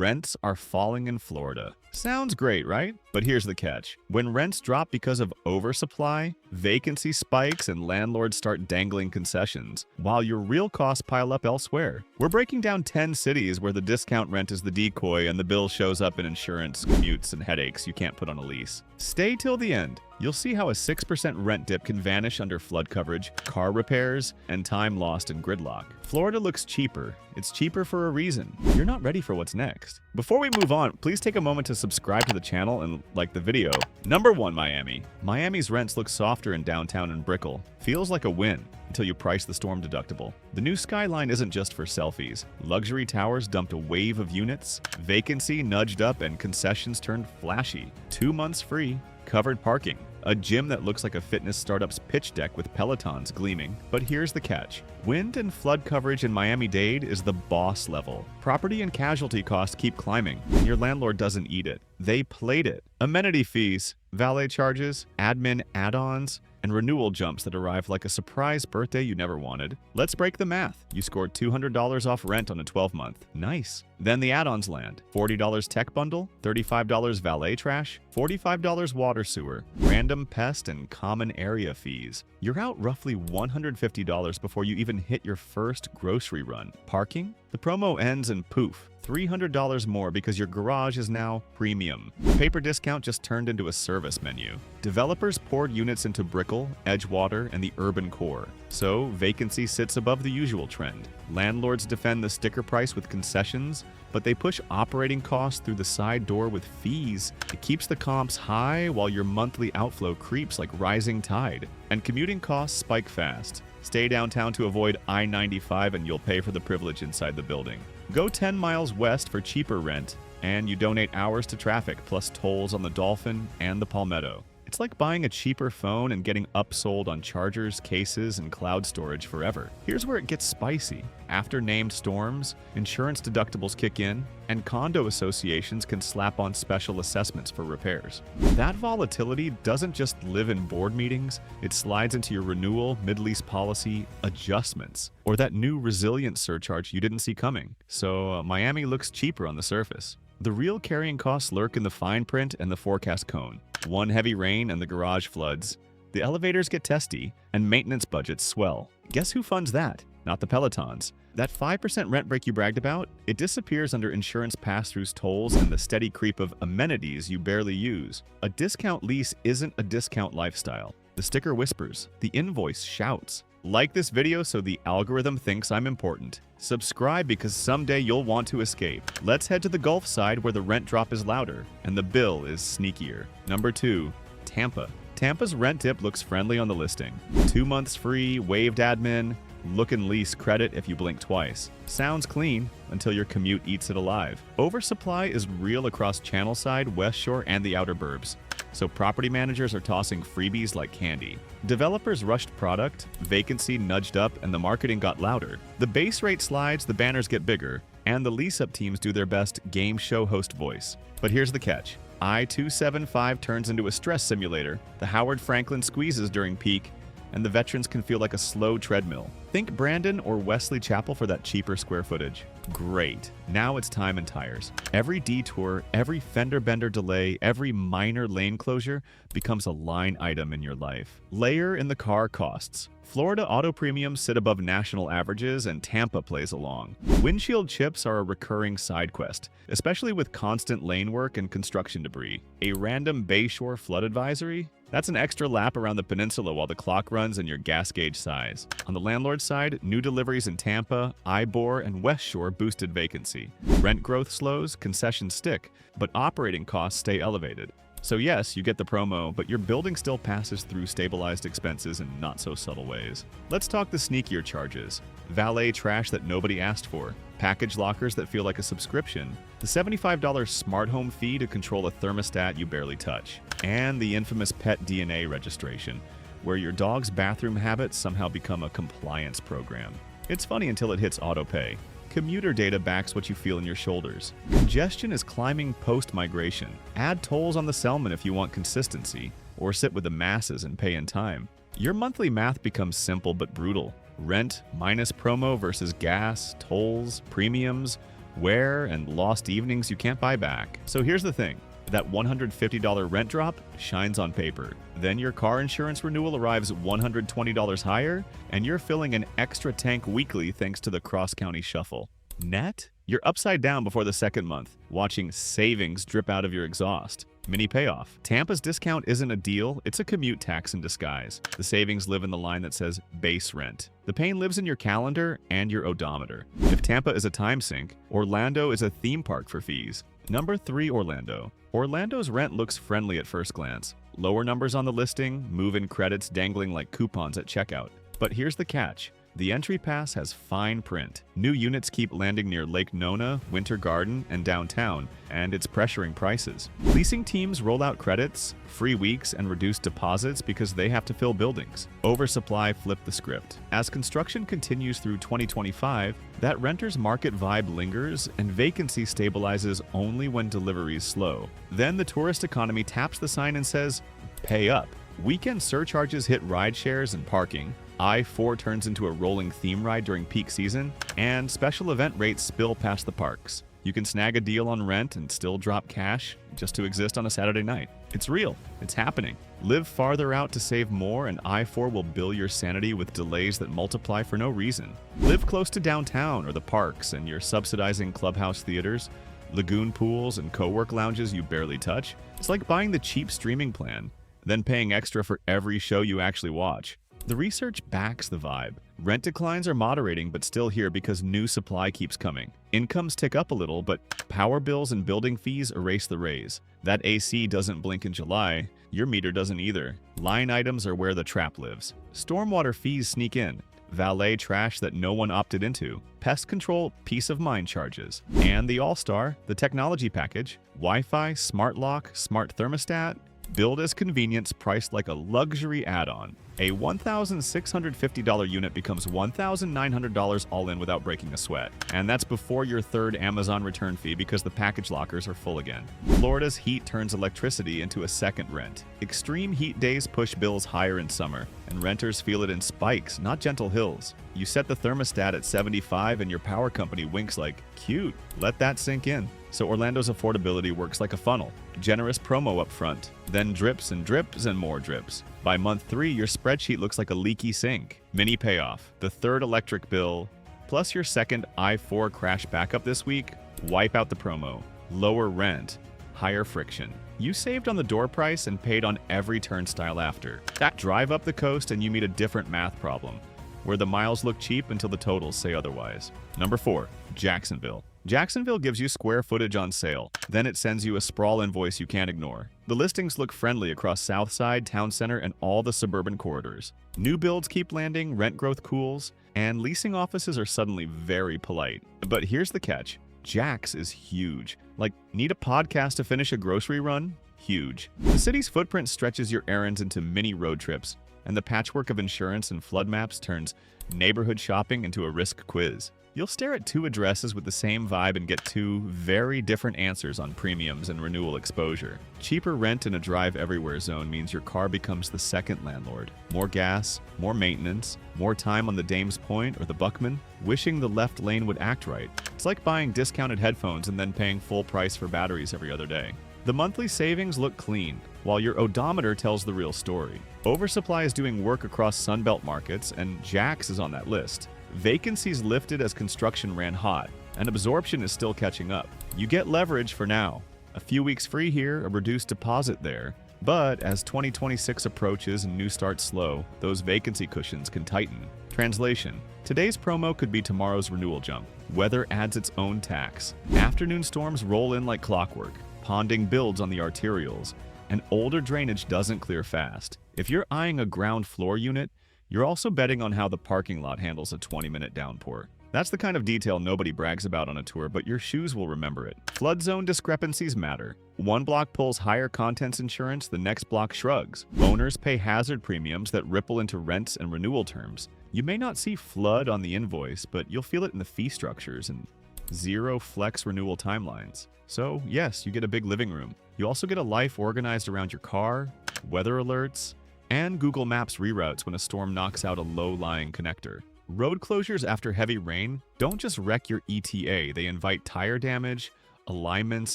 Rents are falling in Florida. Sounds great, right? But here's the catch. When rents drop because of oversupply, vacancy spikes and landlords start dangling concessions, while your real costs pile up elsewhere. We're breaking down 10 cities where the discount rent is the decoy and the bill shows up in insurance, commutes, and headaches you can't put on a lease. Stay till the end. You'll see how a 6% rent dip can vanish under flood coverage, car repairs, and time lost in gridlock. Florida looks cheaper. It's cheaper for a reason. You're not ready for what's next. Before we move on, please take a moment to subscribe to the channel and like the video. Number 1, Miami. Miami's rents look softer in downtown and Brickell. Feels like a win until you price the storm deductible. The new skyline isn't just for selfies. Luxury towers dumped a wave of units, vacancy nudged up, and concessions turned flashy. 2 months free, covered parking, a gym that looks like a fitness startup's pitch deck with Pelotons gleaming. But here's the catch. Wind and flood coverage in Miami-Dade is the boss level. Property and casualty costs keep climbing, and your landlord doesn't eat it. They plate it. Amenity fees, valet charges, admin add-ons, and renewal jumps that arrive like a surprise birthday you never wanted. Let's break the math. You scored $200 off rent on a 12-month. Nice. Then the add-ons land. $40 tech bundle, $35 valet trash, $45 water sewer, random pest and common area fees. You're out roughly $150 before you even hit your first grocery run. Parking? The promo ends and poof, $300 more because your garage is now premium. Paper discount just turned into a service menu. Developers poured units into Brickell, Edgewater, and the urban core. So vacancy sits above the usual trend. Landlords defend the sticker price with concessions, but they push operating costs through the side door with fees. It keeps the comps high while your monthly outflow creeps like rising tide. And commuting costs spike fast. Stay downtown to avoid I-95 and you'll pay for the privilege inside the building. Go 10 miles west for cheaper rent, and you donate hours to traffic plus tolls on the Dolphin and the Palmetto. It's like buying a cheaper phone and getting upsold on chargers, cases, and cloud storage forever. Here's where it gets spicy. After named storms, insurance deductibles kick in, and condo associations can slap on special assessments for repairs. That volatility doesn't just live in board meetings, it slides into your renewal, mid-lease policy adjustments, or that new resilience surcharge you didn't see coming. So Miami looks cheaper on the surface. The real carrying costs lurk in the fine print and the forecast cone. One heavy rain and the garage floods. The elevators get testy, and maintenance budgets swell. Guess who funds that? Not the Pelotons. That 5% rent break you bragged about? It disappears under insurance pass-throughs, tolls, and the steady creep of amenities you barely use. A discount lease isn't a discount lifestyle. The sticker whispers. The invoice shouts. Like this video so the algorithm thinks I'm important. Subscribe because someday you'll want to escape. Let's head to the Gulf side where the rent drop is louder and the bill is sneakier. Number 2, Tampa. Tampa's rent dip looks friendly on the listing. 2 months free, waived admin, look and lease credit if you blink twice. Sounds clean until your commute eats it alive. Oversupply is real across Channelside, West Shore, and the outer burbs. So property managers are tossing freebies like candy. Developers rushed product, vacancy nudged up, and the marketing got louder. The base rate slides, the banners get bigger, and the lease-up teams do their best game show host voice. But here's the catch. I-275 turns into a stress simulator, the Howard Franklin squeezes during peak, and the veterans can feel like a slow treadmill. Think Brandon or Wesley Chapel for that cheaper square footage. Great. Now it's time and tires. Every detour, every fender bender delay, every minor lane closure becomes a line item in your life. Layer in the car costs. Florida auto premiums sit above national averages and Tampa plays along. Windshield chips are a recurring side quest, especially with constant lane work and construction debris. A random Bayshore flood advisory? That's an extra lap around the peninsula while the clock runs and your gas gauge sighs. On the landlord side, new deliveries in Tampa, Ybor, and West Shore boosted vacancy. Rent growth slows, concessions stick, but operating costs stay elevated. So yes, you get the promo, but your building still passes through stabilized expenses in not-so-subtle ways. Let's talk the sneakier charges. Valet trash that nobody asked for. Package lockers that feel like a subscription. The $75 smart home fee to control a thermostat you barely touch. And the infamous pet DNA registration, where your dog's bathroom habits somehow become a compliance program. It's funny until it hits autopay. Commuter data backs what you feel in your shoulders. Congestion is climbing post-migration. Add tolls on the Selman if you want consistency, or sit with the masses and pay in time. Your monthly math becomes simple but brutal. Rent minus promo versus gas, tolls, premiums, wear, and lost evenings you can't buy back. So here's the thing. That $150 rent drop shines on paper. Then your car insurance renewal arrives $120 higher, and you're filling an extra tank weekly thanks to the cross-county shuffle. Net? You're upside down before the second month, watching savings drip out of your exhaust. Mini payoff. Tampa's discount isn't a deal, it's a commute tax in disguise. The savings live in the line that says base rent. The pain lives in your calendar and your odometer. If Tampa is a time sink, Orlando is a theme park for fees. Number 3, Orlando. Orlando's rent looks friendly at first glance. Lower numbers on the listing, move-in credits dangling like coupons at checkout. But here's the catch. The entry pass has fine print. New units keep landing near Lake Nona, Winter Garden, and downtown, and it's pressuring prices. Leasing teams roll out credits, free weeks, and reduced deposits because they have to fill buildings. Oversupply flipped the script. As construction continues through 2025, that renter's market vibe lingers and vacancy stabilizes only when deliveries slow. Then the tourist economy taps the sign and says, pay up. Weekend surcharges hit ride shares and parking. I-4 turns into a rolling theme ride during peak season, and special event rates spill past the parks. You can snag a deal on rent and still drop cash just to exist on a Saturday night. It's real. It's happening. Live farther out to save more, and I-4 will bill your sanity with delays that multiply for no reason. Live close to downtown or the parks, and you're subsidizing clubhouse theaters, lagoon pools, and co-work lounges you barely touch. It's like buying the cheap streaming plan, then paying extra for every show you actually watch. The research backs the vibe. Rent declines are moderating but still here because new supply keeps coming. Incomes tick up a little, but power bills and building fees erase the raise. That AC doesn't blink in July. Your meter doesn't either. Line items are where the trap lives. Stormwater fees sneak in. Valet trash that no one opted into. Pest control peace of mind charges. And the all-star, the technology package, Wi-Fi, smart lock, smart thermostat, billed as convenience priced like a luxury add-on. A $1,650 unit becomes $1,900 all in without breaking a sweat. And that's before your third Amazon return fee because the package lockers are full again. Florida's heat turns electricity into a second rent. Extreme heat days push bills higher in summer, and renters feel it in spikes, not gentle hills. You set the thermostat at 75 and your power company winks like, cute, let that sink in. So Orlando's affordability works like a funnel. Generous promo up front, then drips and drips and more drips. By month 3, your spreadsheet looks like a leaky sink. Mini payoff, the third electric bill, plus your second I-4 crash backup this week, wipe out the promo. Lower rent, higher friction. You saved on the door price and paid on every turnstile after. Drive up the coast and you meet a different math problem, where the miles look cheap until the totals say otherwise. Number 4, Jacksonville. Jacksonville gives you square footage on sale. Then it sends you a sprawl invoice you can't ignore. The listings look friendly across Southside, Town Center, and all the suburban corridors. New builds keep landing, rent growth cools, and leasing offices are suddenly very polite. But here's the catch. Jax is huge. Like, need a podcast to finish a grocery run? Huge. The city's footprint stretches your errands into mini road trips, and the patchwork of insurance and flood maps turns neighborhood shopping into a risk quiz. You'll stare at 2 addresses with the same vibe and get 2 very different answers on premiums and renewal exposure. Cheaper rent in a drive everywhere zone means your car becomes the second landlord. More gas, more maintenance, more time on the Dames Point or the Buckman, wishing the left lane would act right. It's like buying discounted headphones and then paying full price for batteries every other day. The monthly savings look clean, while your odometer tells the real story. Oversupply is doing work across Sunbelt markets, and Jax is on that list. Vacancies lifted as construction ran hot, and absorption is still catching up. You get leverage for now. A few weeks free here, a reduced deposit there. But as 2026 approaches and new starts slow, those vacancy cushions can tighten. Translation: today's promo could be tomorrow's renewal jump. Weather adds its own tax. Afternoon storms roll in like clockwork. Ponding builds on the arterials, and older drainage doesn't clear fast. If you're eyeing a ground floor unit, you're also betting on how the parking lot handles a 20-minute downpour. That's the kind of detail nobody brags about on a tour, but your shoes will remember it. Flood zone discrepancies matter. One block pulls higher contents insurance, the next block shrugs. Owners pay hazard premiums that ripple into rents and renewal terms. You may not see flood on the invoice, but you'll feel it in the fee structures and zero flex renewal timelines. So yes, you get a big living room. You also get a life organized around your car, weather alerts, and Google Maps reroutes when a storm knocks out a low-lying connector. Road closures after heavy rain don't just wreck your ETA, they invite tire damage, alignments,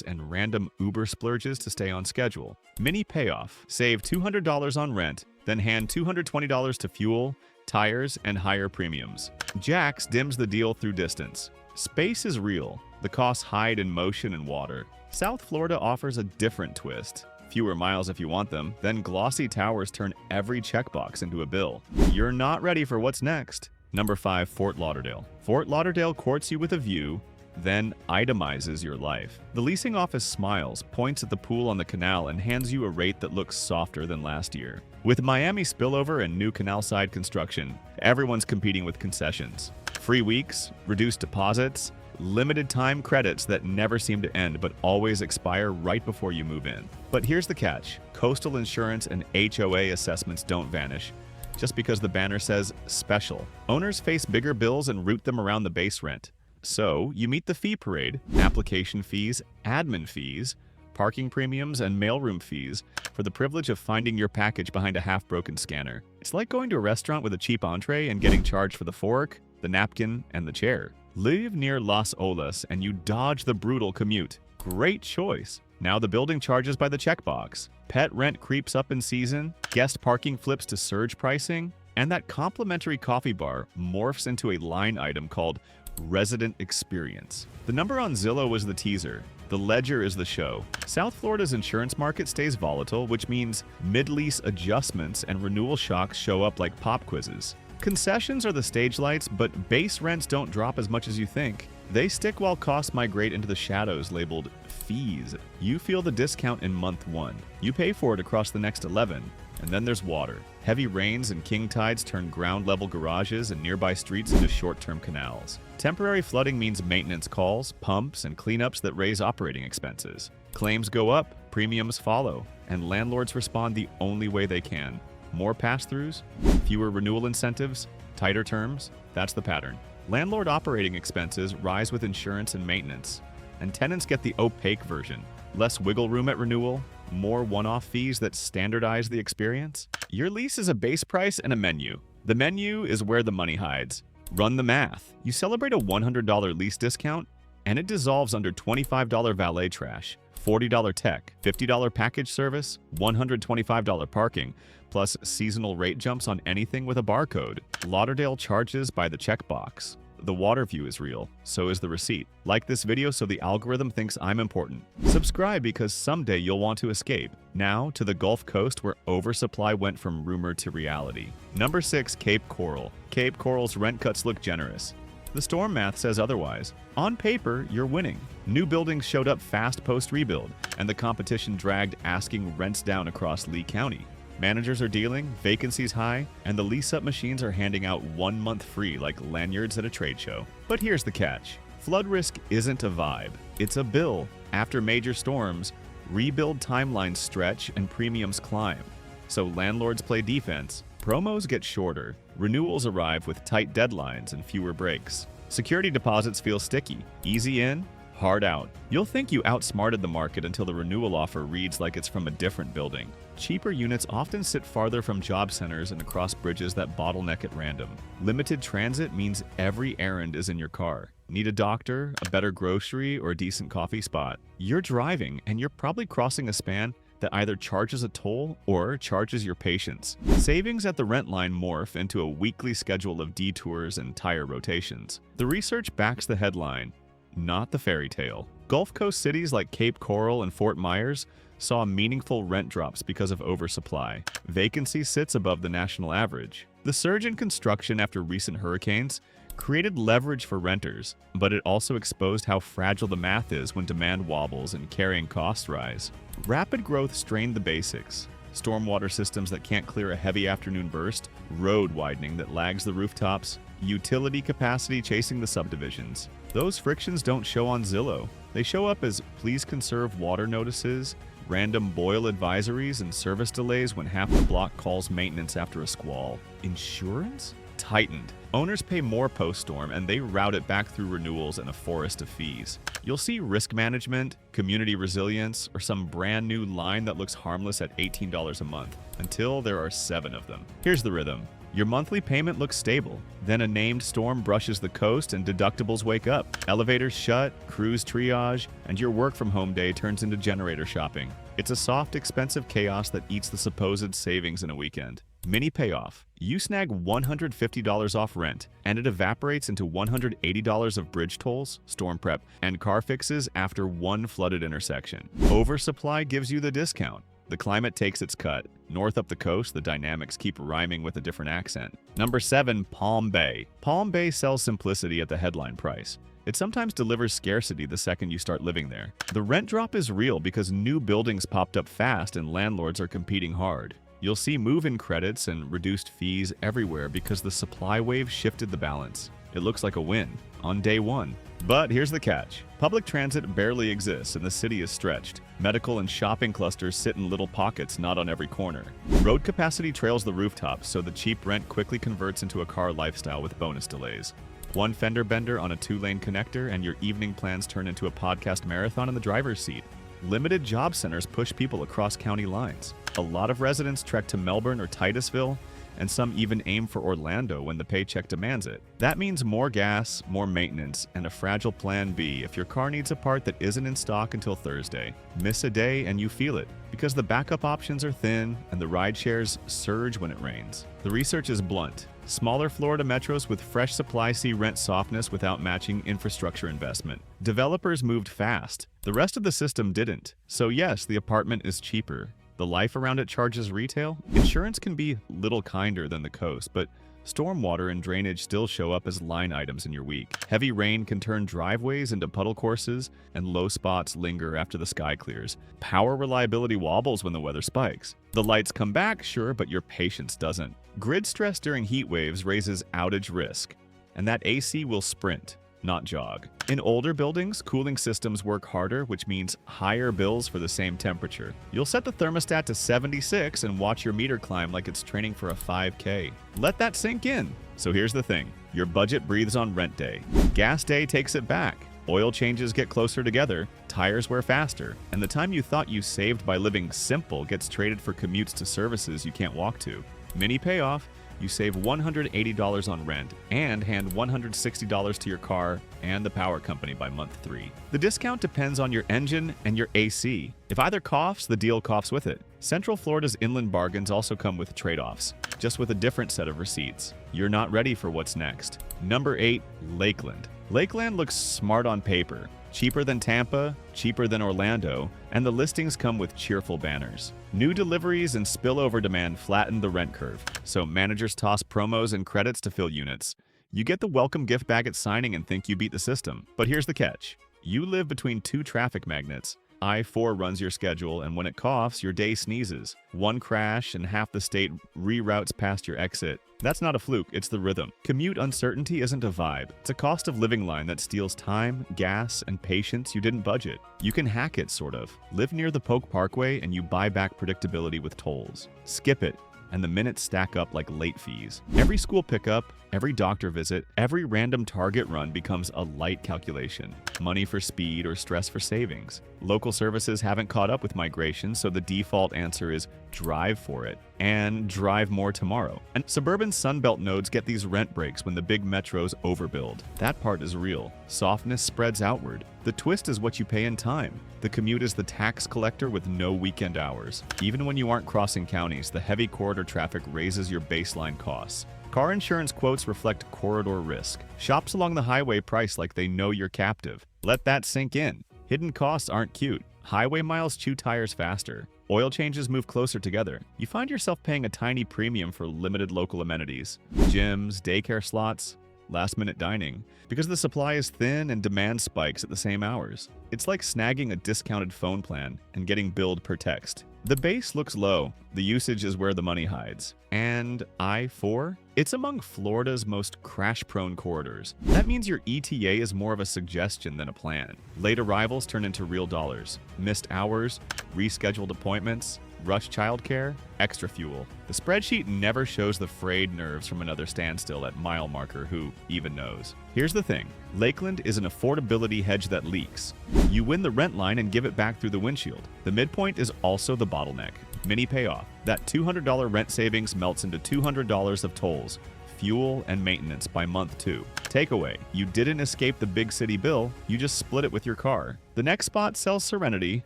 and random Uber splurges to stay on schedule. Mini payoff: save $200 on rent, then hand $220 to fuel, tires, and higher premiums. Jax dims the deal through distance. Space is real. The costs hide in motion and water. South Florida offers a different twist. Fewer miles if you want them, then glossy towers turn every checkbox into a bill. You're not ready for what's next. Number 5, Fort Lauderdale. Fort Lauderdale courts you with a view, then itemizes your life. The leasing office smiles, points at the pool on the canal, and hands you a rate that looks softer than last year. With Miami spillover and new canal side construction, everyone's competing with concessions. Free weeks, reduced deposits, limited time credits that never seem to end but always expire right before you move in. But here's the catch: coastal insurance and HOA assessments don't vanish just because the banner says special. Owners face bigger bills and route them around the base rent. So you meet the fee parade: application fees, admin fees, parking premiums, and mailroom fees for the privilege of finding your package behind a half-broken scanner. It's like going to a restaurant with a cheap entree and getting charged for the fork, the napkin, and the chair. Live near Las Olas and you dodge the brutal commute. Great choice. Now the building charges by the checkbox. Pet rent creeps up in season, guest parking flips to surge pricing, and that complimentary coffee bar morphs into a line item called Resident Experience. The number on Zillow is the teaser. The ledger is the show. South Florida's insurance market stays volatile, which means mid-lease adjustments and renewal shocks show up like pop quizzes. Concessions are the stage lights, but base rents don't drop as much as you think. They stick while costs migrate into the shadows labeled fees. You feel the discount in month 1. You pay for it across the next 11. And then there's water. Heavy rains and king tides turn ground-level garages and nearby streets into short-term canals. Temporary flooding means maintenance calls, pumps, and cleanups that raise operating expenses. Claims go up, premiums follow, and landlords respond the only way they can. More pass-throughs, fewer renewal incentives, tighter terms. That's the pattern. Landlord operating expenses rise with insurance and maintenance, and tenants get the opaque version. Less wiggle room at renewal, more one-off fees that standardize the experience. Your lease is a base price and a menu. The menu is where the money hides. Run the math. You celebrate a $100 lease discount, and it dissolves under $25 valet trash, $40 tech, $50 package service, $125 parking, plus seasonal rate jumps on anything with a barcode. Lauderdale charges by the checkbox. The water view is real, so is the receipt. Like this video so the algorithm thinks I'm important. Subscribe because someday you'll want to escape. Now to the Gulf Coast where oversupply went from rumor to reality. Number 6, Cape Coral. Cape Coral's rent cuts look generous. The storm math says otherwise. On paper, you're winning. New buildings showed up fast post-rebuild, and the competition dragged asking rents down across Lee County. Managers are dealing, vacancies high, and the lease-up machines are handing out 1 month free like lanyards at a trade show. But here's the catch. Flood risk isn't a vibe, it's a bill. After major storms, rebuild timelines stretch and premiums climb. So landlords play defense, promos get shorter, renewals arrive with tight deadlines and fewer breaks. Security deposits feel sticky, easy in, hard out. You'll think you outsmarted the market until the renewal offer reads like it's from a different building. Cheaper units often sit farther from job centers and across bridges that bottleneck at random. Limited transit means every errand is in your car. Need a doctor, a better grocery, or a decent coffee spot? You're driving, and you're probably crossing a span that either charges a toll or charges your patience. Savings at the rent line morph into a weekly schedule of detours and tire rotations. The research backs the headline, not the fairy tale. Gulf Coast cities like Cape Coral and Fort Myers saw meaningful rent drops because of oversupply. Vacancy sits above the national average. The surge in construction after recent hurricanes created leverage for renters, but it also exposed how fragile the math is when demand wobbles and carrying costs rise. Rapid growth strained the basics. Stormwater systems that can't clear a heavy afternoon burst, road widening that lags the rooftops, utility capacity chasing the subdivisions. Those frictions don't show on Zillow. They show up as please conserve water notices, random boil advisories, and service delays when half the block calls maintenance after a squall. Insurance? Tightened. Owners pay more post-storm, and they route it back through renewals and a forest of fees. You'll see risk management, community resilience, or some brand new line that looks harmless at $18 a month, until there are 7 of them. Here's the rhythm. Your monthly payment looks stable. Then a named storm brushes the coast and deductibles wake up. Elevators shut, crews triage, and your work-from-home day turns into generator shopping. It's a soft, expensive chaos that eats the supposed savings in a weekend. Mini payoff. You snag $150 off rent, and it evaporates into $180 of bridge tolls, storm prep, and car fixes after one flooded intersection. Oversupply gives you the discount. The climate takes its cut. North up the coast, the dynamics keep rhyming with a different accent. Number 7, Palm Bay. Palm Bay sells simplicity at the headline price. It sometimes delivers scarcity the second you start living there. The rent drop is real because new buildings popped up fast and landlords are competing hard. You'll see move-in credits and reduced fees everywhere because the supply wave shifted the balance. It looks like a win on day one. But here's the catch. Public transit barely exists and the city is stretched. Medical and shopping clusters sit in little pockets, not on every corner. Road capacity trails the rooftops, so the cheap rent quickly converts into a car lifestyle with bonus delays. One fender bender on a 2-lane connector and your evening plans turn into a podcast marathon in the driver's seat. Limited job centers push people across county lines. A lot of residents trek to Melbourne or Titusville, and some even aim for Orlando when the paycheck demands it. That means more gas, more maintenance, and a fragile plan B if your car needs a part that isn't in stock until Thursday. Miss a day and you feel it, because the backup options are thin and the ride shares surge when it rains. The research is blunt. Smaller Florida metros with fresh supply see rent softness without matching infrastructure investment. Developers moved fast. The rest of the system didn't. So yes, the apartment is cheaper. The life around it charges retail. Insurance can be little kinder than the coast, but stormwater and drainage still show up as line items in your week. Heavy rain can turn driveways into puddle courses, and low spots linger after the sky clears. Power reliability wobbles when the weather spikes. The lights come back, sure, but your patience doesn't. Grid stress during heat waves raises outage risk, and that AC will sprint, not jog. In older buildings, cooling systems work harder, which means higher bills for the same temperature. You'll set the thermostat to 76 and watch your meter climb like it's training for a 5K. Let that sink in. So here's the thing. Your budget breathes on rent day. Gas day takes it back. Oil changes get closer together, tires wear faster, and the time you thought you saved by living simple gets traded for commutes to services you can't walk to. Mini payoff. You save $180 on rent and hand $160 to your car and the power company by month 3. The discount depends on your engine and your AC. If either coughs, the deal coughs with it. Central Florida's inland bargains also come with trade-offs, just with a different set of receipts. You're not ready for what's next. Number 8, Lakeland. Lakeland looks smart on paper. Cheaper than Tampa, cheaper than Orlando, and the listings come with cheerful banners. New deliveries and spillover demand flatten the rent curve, so managers toss promos and credits to fill units. You get the welcome gift bag at signing and think you beat the system. But here's the catch. You live between 2 traffic magnets. I-4 runs your schedule, and when it coughs, your day sneezes. One crash and half the state reroutes past your exit. That's not a fluke, it's the rhythm. Commute uncertainty isn't a vibe. It's a cost of living line that steals time, gas, and patience you didn't budget. You can hack it, sort of. Live near the Polk Parkway and you buy back predictability with tolls. Skip it, and the minutes stack up like late fees. Every school pickup, every doctor visit, every random Target run becomes a light calculation. Money for speed or stress for savings. Local services haven't caught up with migration, so the default answer is drive for it and drive more tomorrow. And suburban Sunbelt nodes get these rent breaks when the big metros overbuild. That part is real. Softness spreads outward. The twist is what you pay in time. The commute is the tax collector with no weekend hours. Even when you aren't crossing counties, the heavy corridor traffic raises your baseline costs. Car insurance quotes reflect corridor risk. Shops along the highway price like they know you're captive. Let that sink in. Hidden costs aren't cute. Highway miles chew tires faster. Oil changes move closer together. You find yourself paying a tiny premium for limited local amenities. Gyms, daycare slots, last-minute dining, because the supply is thin and demand spikes at the same hours. It's like snagging a discounted phone plan and getting billed per text. The base looks low. The usage is where the money hides. And I-4? It's among Florida's most crash-prone corridors. That means your ETA is more of a suggestion than a plan. Late arrivals turn into real dollars. Missed hours, rescheduled appointments, rush childcare, extra fuel. The spreadsheet never shows the frayed nerves from another standstill at mile marker who even knows. Here's the thing. Lakeland is an affordability hedge that leaks. You win the rent line and give it back through the windshield. The midpoint is also the bottleneck. Mini payoff. That $200 rent savings melts into $200 of tolls, fuel, and maintenance by month 2. Takeaway: you didn't escape the big city bill, you just split it with your car. The next spot sells serenity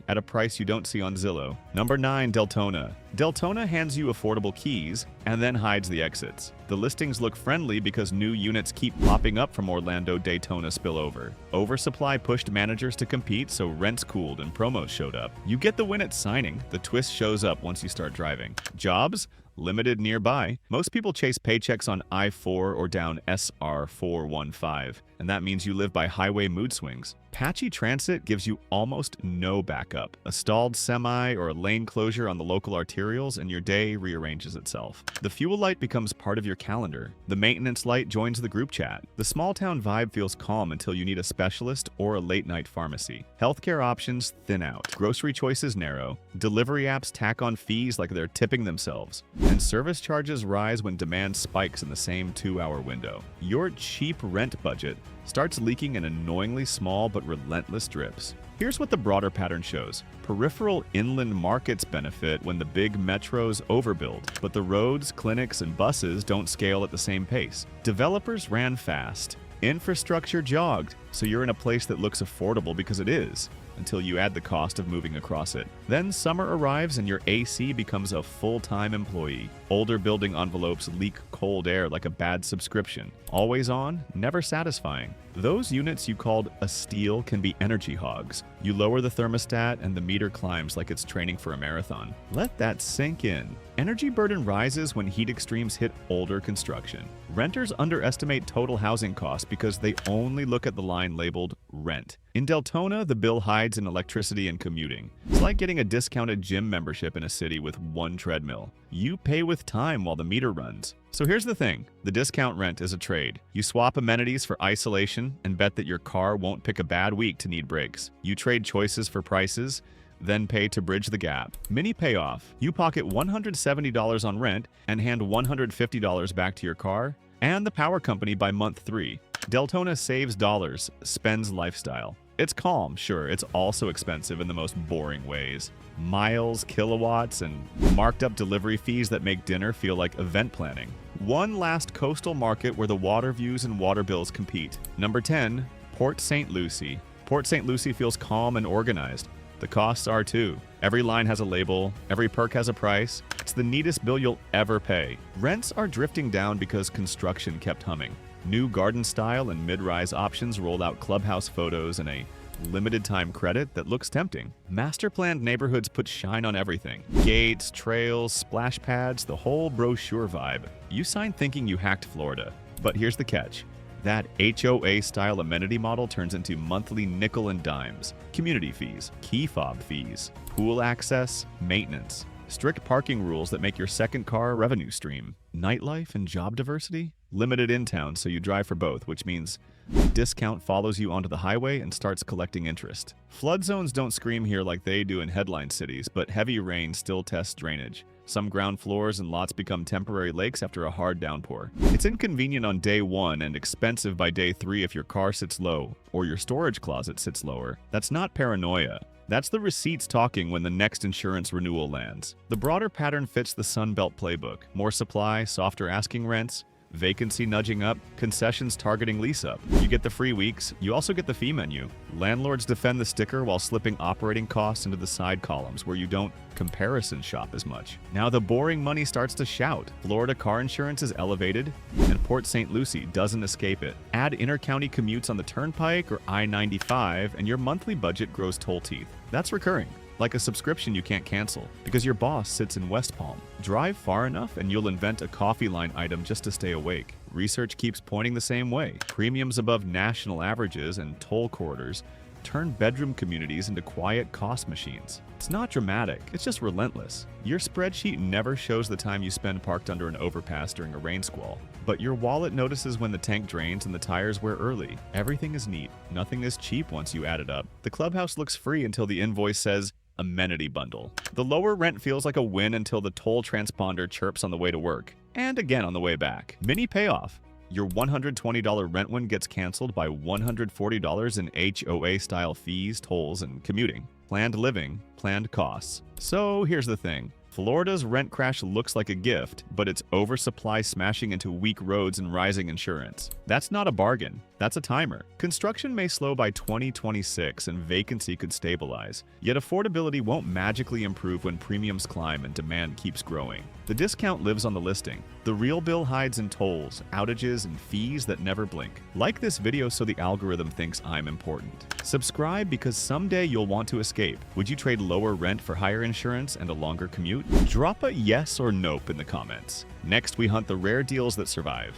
at a price you don't see on Zillow. Number 9, Deltona. Deltona hands you affordable keys and then hides the exits. The listings look friendly because new units keep popping up from Orlando Daytona spillover. Oversupply pushed managers to compete, so rents cooled and promos showed up. You get the win at signing, the twist shows up once you start driving. Jobs? Limited nearby. Most people chase paychecks on I-4 or down SR 415, and that means you live by highway mood swings. Patchy transit gives you almost no backup. A stalled semi or a lane closure on the local arterials and your day rearranges itself. The fuel light becomes part of your calendar. The maintenance light joins the group chat. The small town vibe feels calm until you need a specialist or a late night pharmacy. Healthcare options thin out. Grocery choices narrow. Delivery apps tack on fees like they're tipping themselves. And service charges rise when demand spikes in the same 2-hour window. Your cheap rent budget starts leaking in annoyingly small but relentless drips. Here's what the broader pattern shows. Peripheral inland markets benefit when the big metros overbuild, but the roads, clinics, and buses don't scale at the same pace. Developers ran fast. Infrastructure jogged, so you're in a place that looks affordable because it is, until you add the cost of moving across it. Then summer arrives and your AC becomes a full-time employee. Older building envelopes leak cold air like a bad subscription. Always on, never satisfying. Those units you called a steal can be energy hogs. You lower the thermostat and the meter climbs like it's training for a marathon. Let that sink in. Energy burden rises when heat extremes hit older construction. Renters underestimate total housing costs because they only look at the line labeled rent. In Deltona, the bill hides in electricity and commuting. It's like getting a discounted gym membership in a city with 1 treadmill. You pay with time while the meter runs. So here's the thing. The discount rent is a trade. You swap amenities for isolation and bet that your car won't pick a bad week to need brakes. You trade choices for prices, then pay to bridge the gap. Mini payoff. You pocket $170 on rent and hand $150 back to your car and the power company by month 3. Deltona saves dollars, spends lifestyle. It's calm, sure, it's also expensive in the most boring ways. Miles, kilowatts, and marked up delivery fees that make dinner feel like event planning. One last coastal market where the water views and water bills compete. Number 10, Port St. Lucie. Port St. Lucie feels calm and organized. The costs are too. Every line has a label, every perk has a price. It's the neatest bill you'll ever pay. Rents are drifting down because construction kept humming. New garden style and mid-rise options rolled out clubhouse photos and a limited time credit that looks tempting. Master-planned neighborhoods put shine on everything. Gates, trails, splash pads, the whole brochure vibe. You sign thinking you hacked Florida. But here's the catch. That HOA-style amenity model turns into monthly nickel and dimes, community fees, key fob fees, pool access, maintenance, strict parking rules that make your second car a revenue stream, nightlife and job diversity, limited in town so you drive for both, which means discount follows you onto the highway and starts collecting interest. Flood zones don't scream here like they do in headline cities, but heavy rain still tests drainage. Some ground floors and lots become temporary lakes after a hard downpour. It's inconvenient on day 1 and expensive by day 3 if your car sits low or your storage closet sits lower. That's not paranoia. That's the receipts talking when the next insurance renewal lands. The broader pattern fits the Sunbelt playbook. More supply, softer asking rents, vacancy nudging up, concessions targeting lease up. You get the free weeks, you also get the fee menu. Landlords defend the sticker while slipping operating costs into the side columns where you don't comparison shop as much. Now the boring money starts to shout. Florida car insurance is elevated, and Port St. Lucie doesn't escape it. Add inter-county commutes on the Turnpike or I-95 and your monthly budget grows toll teeth. That's recurring. Like a subscription you can't cancel, because your boss sits in West Palm. Drive far enough and you'll invent a coffee line item just to stay awake. Research keeps pointing the same way. Premiums above national averages and toll corridors turn bedroom communities into quiet cost machines. It's not dramatic, it's just relentless. Your spreadsheet never shows the time you spend parked under an overpass during a rain squall, but your wallet notices when the tank drains and the tires wear early. Everything is neat. Nothing is cheap once you add it up. The clubhouse looks free until the invoice says, amenity bundle. The lower rent feels like a win until the toll transponder chirps on the way to work, and again on the way back. Mini payoff. Your $120 rent one gets canceled by $140 in HOA-style fees, tolls, and commuting. Planned living, planned costs. So here's the thing. Florida's rent crash looks like a gift, but it's oversupply smashing into weak roads and rising insurance. That's not a bargain. That's a timer. Construction may slow by 2026 and vacancy could stabilize, yet affordability won't magically improve when premiums climb and demand keeps growing. The discount lives on the listing. The real bill hides in tolls, outages, and fees that never blink. Like this video so the algorithm thinks I'm important. Subscribe because someday you'll want to escape. Would you trade lower rent for higher insurance and a longer commute? Drop a yes or nope in the comments. Next, we hunt the rare deals that survive.